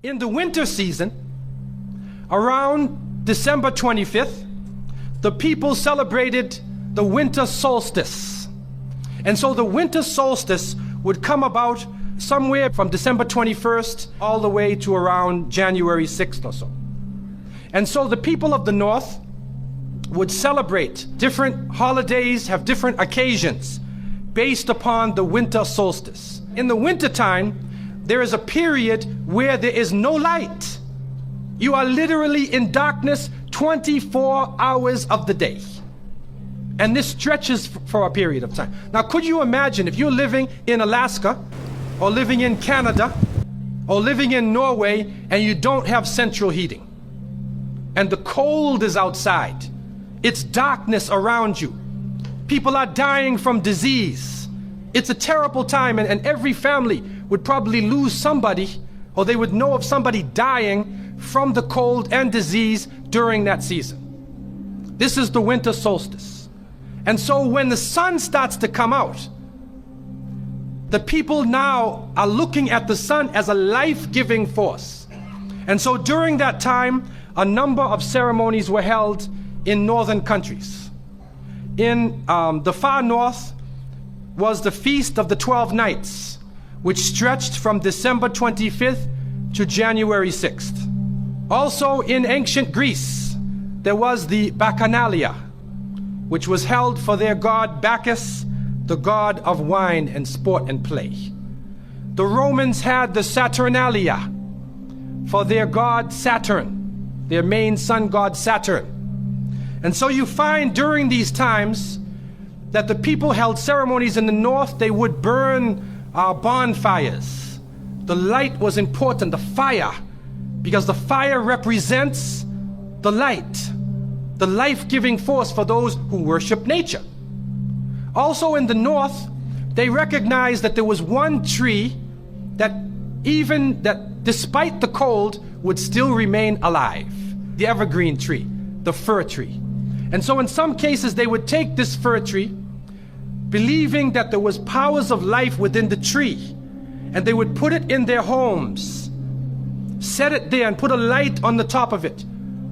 In the winter season, around December 25th, the people celebrated the winter solstice. And so the winter solstice would come about somewhere from December 21st all the way to around January 6th or so. And so the people of the north would celebrate different holidays, have different occasions based upon the winter solstice. In the wintertime, there is a period where there is no light. You are literally in darkness 24 hours of the day. And this stretches for a period of time. Now, could you imagine if you're living in Alaska or living in Canada or living in Norway and you don't have central heating and the cold is outside, it's darkness around you. People are dying from disease. It's a terrible time, and every family would probably lose somebody, or they would know of somebody dying from the cold and disease during that season. This is the winter solstice. And so when the sun starts to come out, the people now are looking at the sun as a life-giving force. And so during that time, a number of ceremonies were held in northern countries. In the far north was the Feast of the 12 Nights, which stretched from December 25th to January 6th. Also in ancient Greece, there was the Bacchanalia, which was held for their god Bacchus, the god of wine and sport and play. The Romans had the Saturnalia for their god Saturn, their main sun god Saturn. And so you find during these times that the people held ceremonies in the north. They would burn bonfires. The light was important, the fire, because the fire represents the light, the life-giving force for those who worship nature. Also in the north, they recognized that there was one tree that despite the cold would still remain alive, the evergreen tree, the fir tree. And so in some cases they would take this fir tree, believing that there was powers of life within the tree, and they would put it in their homes, set it there and put a light on the top of it,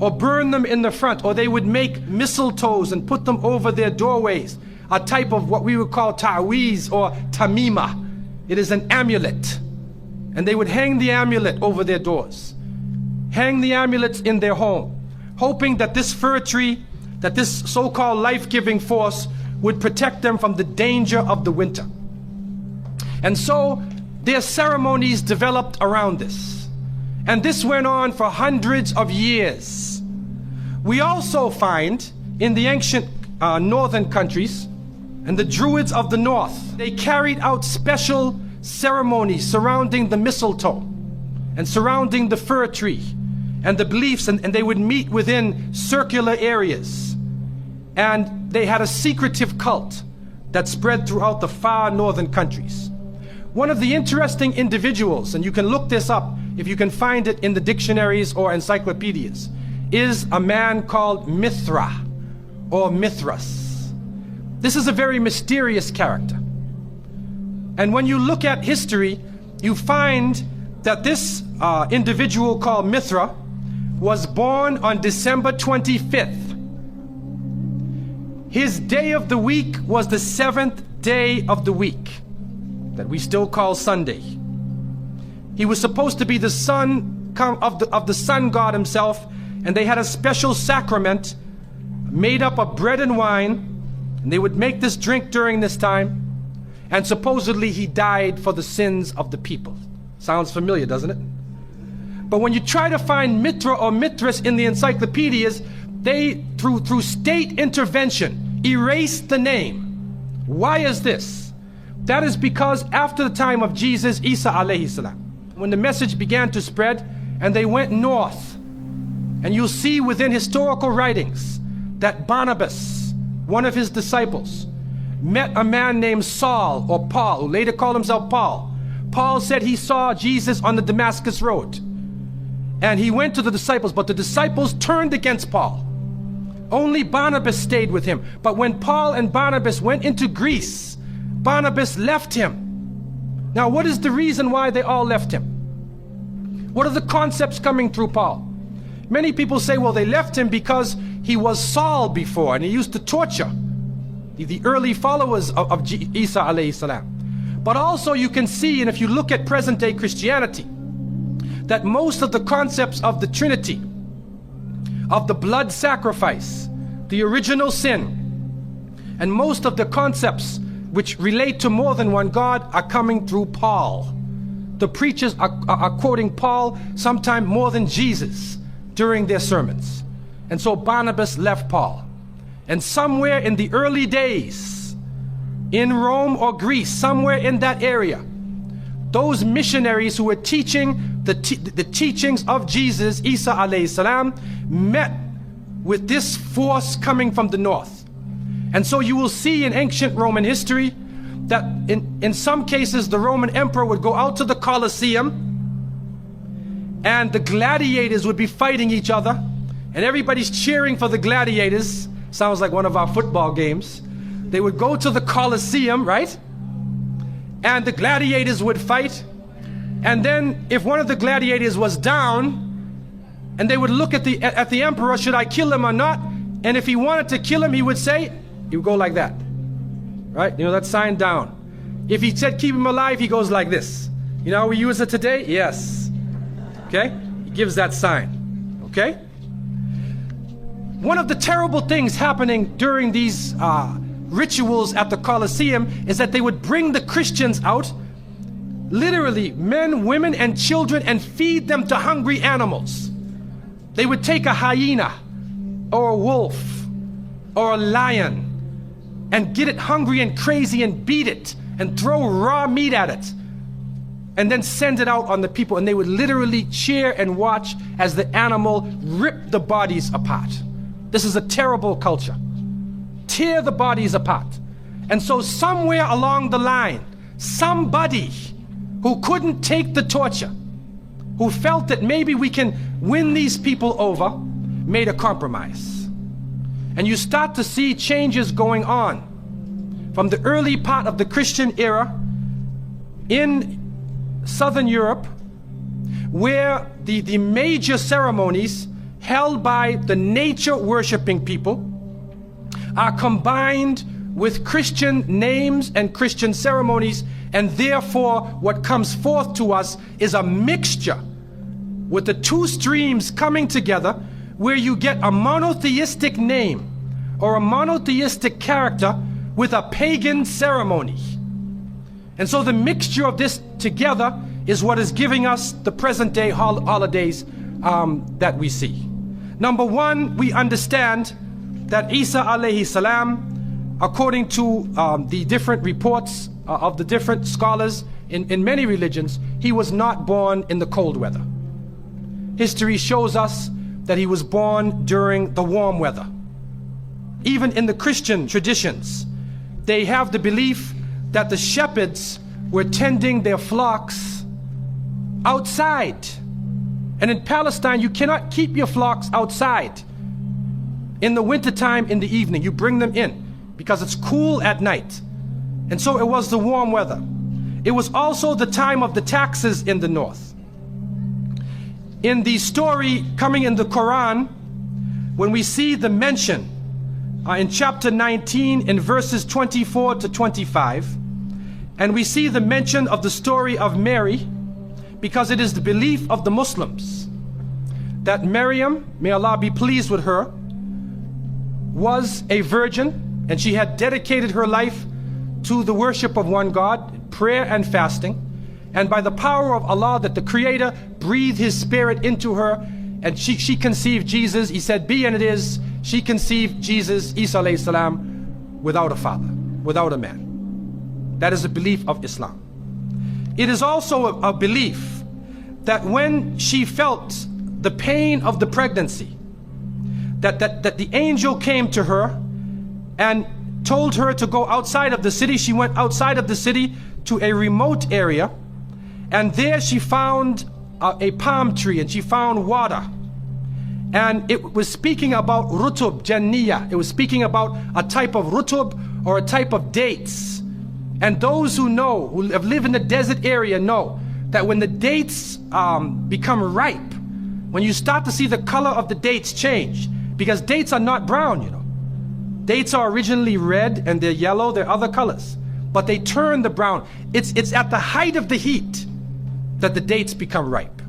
or burn them in the front, or they would make mistletoes and put them over their doorways, a type of what we would call ta'weez or tamima. It is an amulet. And they would hang the amulet over their doors, hang the amulets in their home, hoping that this fir tree, that this so-called life-giving force would protect them from the danger of the winter. And so their ceremonies developed around this. And this went on for hundreds of years. We also find in the ancient northern countries, and the Druids of the north, they carried out special ceremonies surrounding the mistletoe and surrounding the fir tree and the beliefs, and they would meet within circular areas. And they had a secretive cult that spread throughout the far northern countries. One of the interesting individuals, and you can look this up if you can find it in the dictionaries or encyclopedias, is a man called Mithra or Mithras. This is a very mysterious character. And when you look at history, you find that this individual called Mithra was born on December 25th. His day of the week was the 7th day of the week, that we still call Sunday. He was supposed to be the son of the sun god himself, and they had a special sacrament made up of bread and wine, and they would make this drink during this time, and supposedly he died for the sins of the people. Sounds familiar, doesn't it? But when you try to find Mithra or Mithras in the encyclopedias, they, through state intervention, erased the name. Why is this? That is because after the time of Jesus, Isa alayhi salam, when the message began to spread and they went north, and you'll see within historical writings that Barnabas, one of his disciples, met a man named Saul or Paul, who later called himself Paul. Paul said he saw Jesus on the Damascus road, and he went to the disciples, but the disciples turned against Paul. Only Barnabas stayed with him. But when Paul and Barnabas went into Greece, Barnabas left him. Now, what is the reason why they all left him? What are the concepts coming through Paul? Many people say, well, they left him because he was Saul before and he used to torture the early followers of Isa alayhi salam. But also you can see, and if you look at present day Christianity, that most of the concepts of the Trinity, of the blood sacrifice, the original sin, and most of the concepts which relate to more than one God are coming through Paul. The preachers are quoting Paul sometime more than Jesus during their sermons. And so Barnabas left Paul. And somewhere in the early days, in Rome or Greece, somewhere in that area, those missionaries who were teaching the teachings of Jesus, Isa alayhi salam, met with this force coming from the north. And so you will see in ancient Roman history that in some cases the Roman emperor would go out to the Colosseum and the gladiators would be fighting each other and everybody's cheering for the gladiators. Sounds like one of our football games. They would go to the Colosseum, right? And the gladiators would fight. And then if one of the gladiators was down, and they would look at the emperor, should I kill him or not? And if he wanted to kill him, he would say, he would go like that, right? You know, that sign down. If he said keep him alive, he goes like this. You know how we use it today? Yes. Okay? He gives that sign. Okay? One of the terrible things happening during these rituals at the Colosseum is that they would bring the Christians out, literally men, women, and children, and feed them to hungry animals. They would take a hyena or a wolf or a lion and get it hungry and crazy and beat it and throw raw meat at it and then send it out on the people, and they would literally cheer and watch as the animal ripped the bodies apart. This is a terrible culture. Tear the bodies apart. And so somewhere along the line, somebody who couldn't take the torture, who felt that maybe we can win these people over, made a compromise. And you start to see changes going on from the early part of the Christian era in Southern Europe, where the major ceremonies held by the nature worshiping people are combined with Christian names and Christian ceremonies, and therefore what comes forth to us is a mixture with the two streams coming together, where you get a monotheistic name or a monotheistic character with a pagan ceremony. And so the mixture of this together is what is giving us the present day holidays that we see. Number one, we understand that Isa alayhi salam, according to the different reports of the different scholars in many religions, he was not born in the cold weather. History shows us that he was born during the warm weather. Even in the Christian traditions, they have the belief that the shepherds were tending their flocks outside. And in Palestine, you cannot keep your flocks outside. In the wintertime, in the evening, you bring them in because it's cool at night. And so it was the warm weather. It was also the time of the taxes in the north. In the story coming in the Quran, when we see the mention in chapter 19 in verses 24 to 25, and we see the mention of the story of Mary, because it is the belief of the Muslims that Maryam, may Allah be pleased with her, was a virgin, and she had dedicated her life to the worship of one God, prayer and fasting, and by the power of Allah, that the Creator breathed His Spirit into her, and she conceived Jesus. He said, be, and it is. She conceived Jesus, Isa alayhi salam, without a father, without a man. That is a belief of Islam. It is also a belief that when she felt the pain of the pregnancy, that the angel came to her and told her to go outside of the city. She went outside of the city to a remote area, and there she found a palm tree, and she found water. And it was speaking about rutub janniya. It was speaking about a type of rutub, or a type of dates. And those who know, who have lived in the desert area, know that when the dates become ripe, when you start to see the color of the dates change, because dates are not brown, you know. Dates are originally red and they're yellow, they're other colors, but they turn the brown. It's at the height of the heat that the dates become ripe.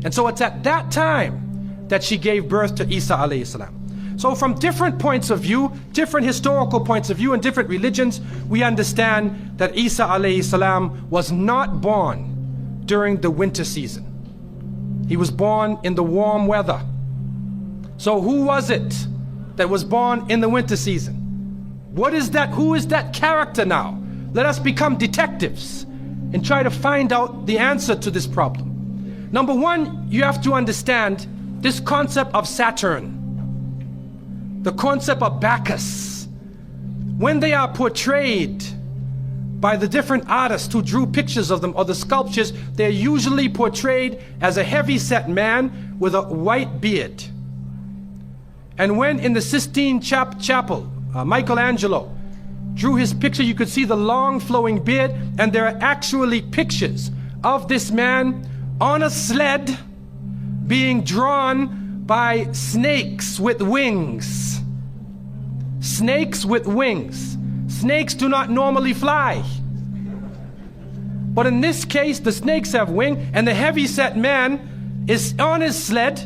And so it's at that time that she gave birth to Isa alayhi salam. So from different points of view, different historical points of view and different religions, we understand that Isa alayhi salam was not born during the winter season. He was born in the warm weather. So who was it that was born in the winter season? What is that? Who is that character now? Let us become detectives and try to find out the answer to this problem. Number one, you have to understand this concept of Saturn, the concept of Bacchus. When they are portrayed by the different artists who drew pictures of them or the sculptures, they're usually portrayed as a heavy-set man with a white beard. And when in the Sistine Chapel, Michelangelo drew his picture, you could see the long flowing beard, and there are actually pictures of this man on a sled being drawn by snakes with wings. Snakes with wings. Snakes do not normally fly. But in this case, the snakes have wings, and the heavy-set man is on his sled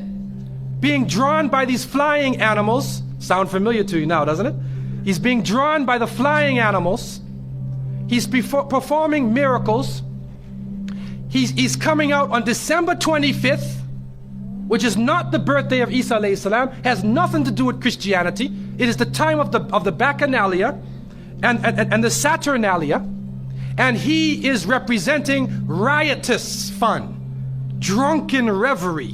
being drawn by these flying animals. Sound familiar to you now, doesn't it? He's being drawn by the flying animals. He's performing miracles. He's coming out on December 25th, which is not the birthday of Isa alayhi salam, has nothing to do with Christianity. It is the time of the Bacchanalia and the Saturnalia, and he is representing riotous fun, drunken revelry.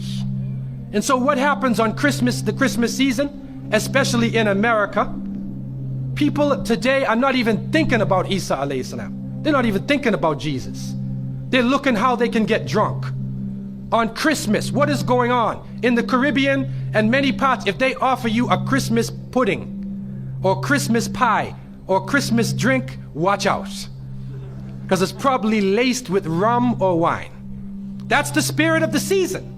And so what happens on Christmas, the Christmas season, especially in America, people today are not even thinking about Isa alayhi salam. They're not even thinking about Jesus. They're looking how they can get drunk. On Christmas, what is going on? In the Caribbean and many parts, if they offer you a Christmas pudding or Christmas pie or Christmas drink, watch out. Because it's probably laced with rum or wine. That's the spirit of the season.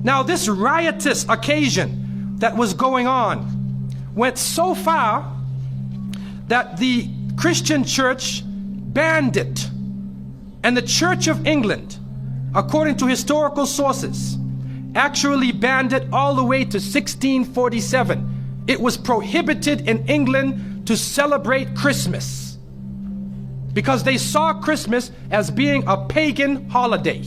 Now, this riotous occasion that was going on went so far that the Christian church banned it. And the Church of England, according to historical sources, actually banned it all the way to 1647. It was prohibited in England to celebrate Christmas because they saw Christmas as being a pagan holiday.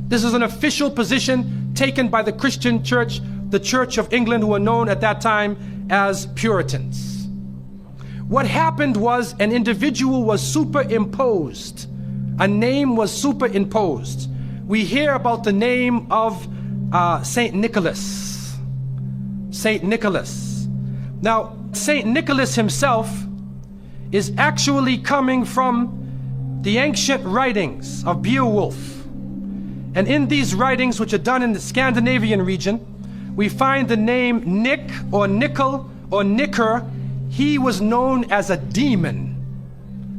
This is an official position taken by the Christian church, the Church of England, who were known at that time as Puritans. What happened was an individual was superimposed. A name was superimposed. We hear about the name of Saint Nicholas. Saint Nicholas. Now, Saint Nicholas himself is actually coming from the ancient writings of Beowulf. And in these writings, which are done in the Scandinavian region, we find the name Nick or Nickel or Nicker. He was known as a demon,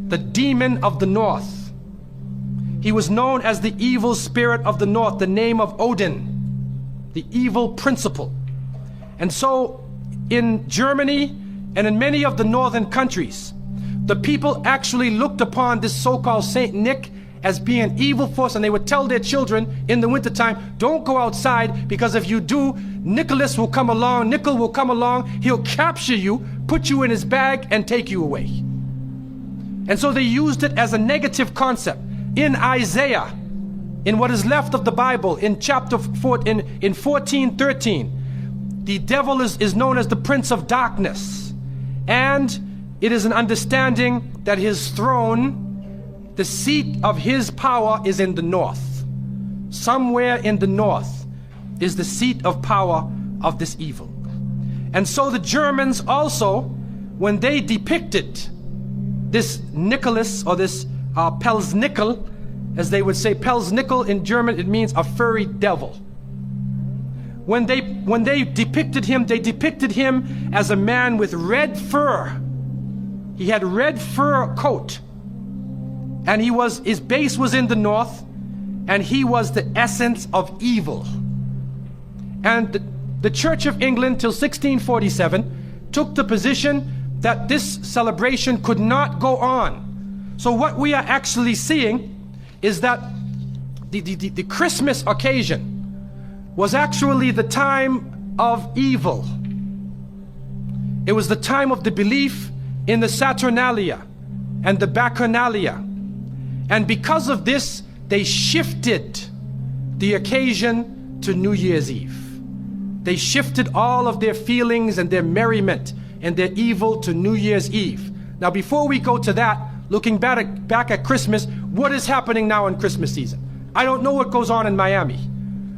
the demon of the north. He was known as the evil spirit of the north, the name of Odin, the evil principle. And so in Germany and in many of the northern countries, the people actually looked upon this so-called Saint Nick as being an evil force, and they would tell their children in the wintertime, don't go outside, because if you do, Nicholas will come along, Nickel will come along, he'll capture you, put you in his bag, and take you away. And so they used it as a negative concept. In Isaiah, in what is left of the Bible, in chapter 4, in 14:13, the devil is known as the prince of darkness. And it is an understanding that his throne, the seat of his power, is in the north. Somewhere in the north is the seat of power of this evil. And so the Germans also, when they depicted this Nicholas, or this Pelsnickel, as they would say, Pelsnickel in German, it means a furry devil. When they depicted him, they depicted him as a man with red fur. He had red fur coat, and his base was in the north, and he was the essence of evil. And the Church of England till 1647 took the position that this celebration could not go on. So what we are actually seeing is that the Christmas occasion was actually the time of evil. It was the time of the belief in the Saturnalia and the Bacchanalia. And because of this, they shifted the occasion to New Year's Eve. They shifted all of their feelings and their merriment and their evil to New Year's Eve. Now, before we go to that, looking back at Christmas, what is happening now in Christmas season? I don't know what goes on in Miami,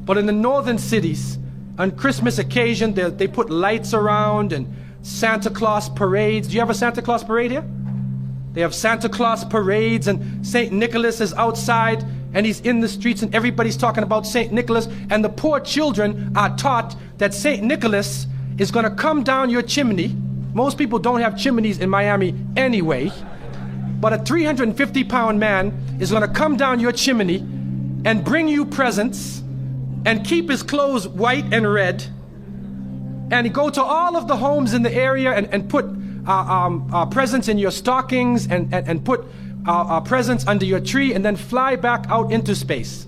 but in the northern cities, on Christmas occasion, they put lights around and Santa Claus parades. Do you have a Santa Claus parade here? They have Santa Claus parades, and St. Nicholas is outside and he's in the streets and everybody's talking about St. Nicholas, and the poor children are taught that St. Nicholas is going to come down your chimney. Most people don't have chimneys in Miami anyway, but a 350-pound man is going to come down your chimney and bring you presents and keep his clothes white and red, and go to all of the homes in the area and put presents in your stockings and put presents under your tree, and then fly back out into space.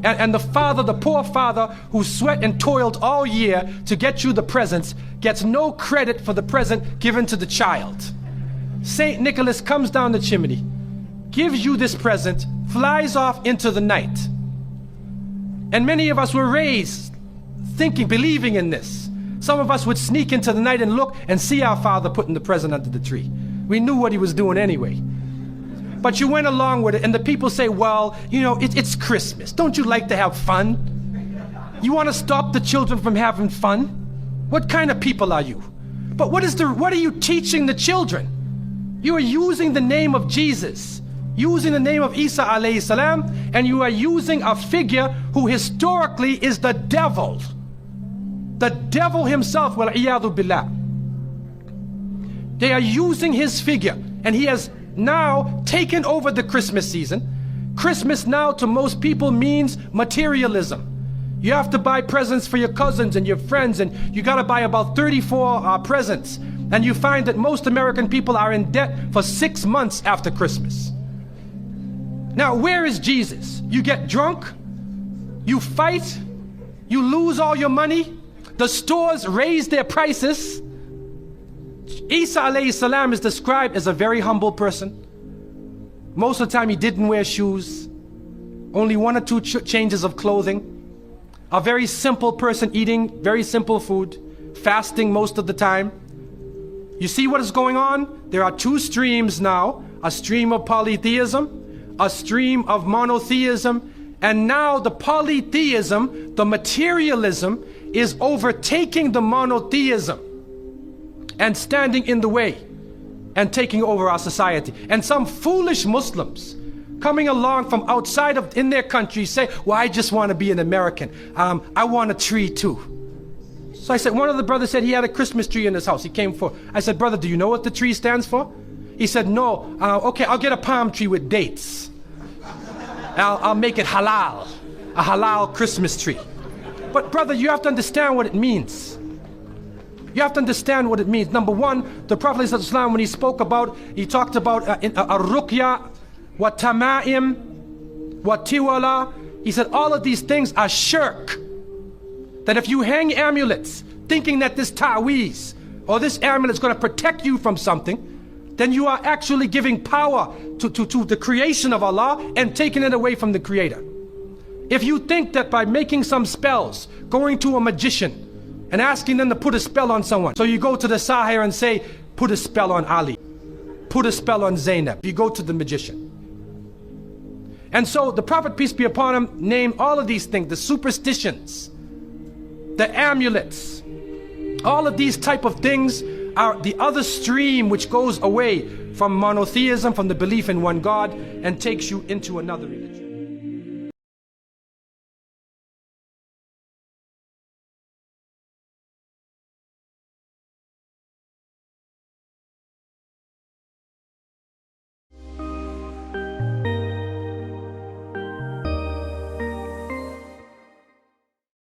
And the poor father who sweat and toiled all year to get you the presents gets no credit for the present given to the child. St. Nicholas comes down the chimney, gives you this present, flies off into the night. And many of us were raised thinking, believing in this. Some of us would sneak into the night and look and see our father putting the present under the tree. We knew what he was doing anyway. But you went along with it, and the people say, well, you know, it's Christmas. Don't you like to have fun? You want to stop the children from having fun? What kind of people are you? But what are you teaching the children? You are using the name of Jesus, using the name of Isa alayhi salam, and you are using a figure who historically is the devil. The devil himself, wal-iyadhu billah. They are using his figure, and he has now taken over the Christmas season. Christmas now to most people means materialism. You have to buy presents for your cousins and your friends, and you got to buy about 34 presents. And you find that most American people are in debt for 6 months after Christmas. Now, where is Jesus? You get drunk, you fight, you lose all your money, the stores raise their prices. Isa alayhi salam is described as a very humble person. Most of the time he didn't wear shoes, only 1 or 2 changes of clothing. A very simple person, eating very simple food, fasting most of the time. You see what is going on? There are 2 streams now, a stream of polytheism, a stream of monotheism, and now the polytheism, the materialism, is overtaking the monotheism and standing in the way and taking over our society. And some foolish Muslims coming along from outside of in their country say, well, I just want to be an American. I want a tree too. So I said, one of the brothers said he had a Christmas tree in his house. He came for, I said, brother, do you know what the tree stands for? He said, no. Okay, I'll get a palm tree with dates. I'll make it halal, a halal Christmas tree. But brother, you have to understand what it means. You have to understand what it means. Number one, the Prophet ﷺ, when he talked about ar-ruqya, wa tama'im, wa tiwala, he said all of these things are shirk. That if you hang amulets thinking that this ta'weez or this amulet is going to protect you from something, then you are actually giving power to the creation of Allah and taking it away from the Creator. If you think that by making some spells, going to a magician and asking them to put a spell on someone, so you go to the Sahir and say, put a spell on Ali, put a spell on Zainab, you go to the magician. And so the Prophet, peace be upon him, named all of these things, the superstitions, the amulets, all of these type of things are the other stream which goes away from monotheism, from the belief in one God, and takes you into another religion.